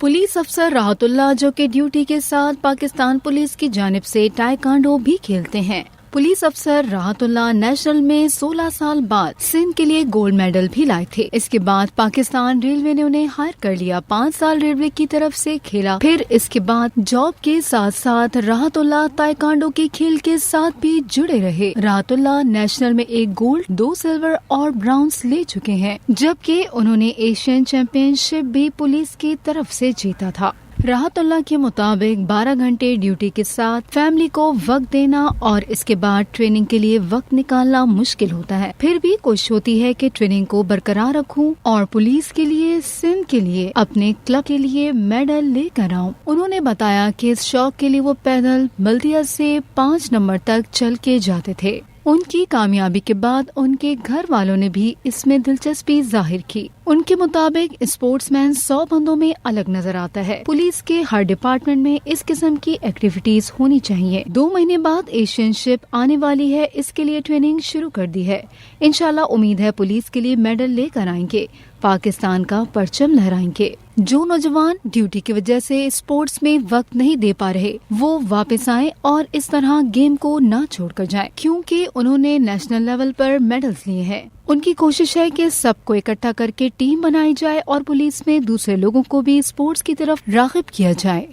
Police अफसर राहत उल्लाह जो कि ड्यूटी के साथ पाकिस्तान पुलिस की जानिब से टाइकांडो भी खेलते हैं। पुलिस अफसर राहत उल्लाह नेशनल में 16 साल बाद सिंध के लिए गोल्ड मेडल भी लाए थे। इसके बाद पाकिस्तान रेलवे ने उन्हें हायर कर लिया। 5 साल रेलवे की तरफ से खेला। फिर इसके बाद जॉब के साथ साथ राहत उल्लाह ताइक्वांडो के खेल के साथ भी जुड़े रहे। राहत उल्लाह नेशनल में 1 गोल्ड, 2 सिल्वर और ब्राउन्स ले चुके हैं, जबकि उन्होंने एशियन चैंपियनशिप भी पुलिस की तरफ से जीता था। राहत उल्लाह के मुताबिक 12 घंटे ड्यूटी के साथ फैमिली को वक्त देना और इसके बाद ट्रेनिंग के लिए वक्त निकालना मुश्किल होता है। फिर भी कोशिश होती है कि ट्रेनिंग को बरकरार रखूं और पुलिस के लिए, सिंध के लिए, अपने क्लब के लिए मेडल लेकर आऊं। उन्होंने बताया कि इस शौक के लिए वो पैदल बल्दिया से 5 नंबर तक चल के जाते थे। उनकी कामयाबी के बाद उनके घर वालों ने भी इसमें दिलचस्पी जाहिर की। उनके मुताबिक स्पोर्ट्समैन 100 बंदों में अलग नजर आता है। पुलिस के हर डिपार्टमेंट में इस किस्म की एक्टिविटीज होनी चाहिए। 2 महीने बाद एशियनशिप आने वाली है, इसके लिए ट्रेनिंग शुरू कर दी है। इंशाल्लाह उम्मीद है पुलिस के लिए मेडल लेकर आएंगे, पाकिस्तान का परचम लहराएंगे। जो नौजवान ड्यूटी की वजह से स्पोर्ट्स में वक्त नहीं दे पा रहे, वो वापस आएं और इस तरह गेम को न छोड़कर जाएं, क्योंकि उन्होंने नेशनल लेवल पर मेडल्स लिए हैं। उनकी कोशिश है कि सबको इकट्ठा करके टीम बनाई जाए और पुलिस में दूसरे लोगों को भी स्पोर्ट्स की तरफ राग़िब किया जाए।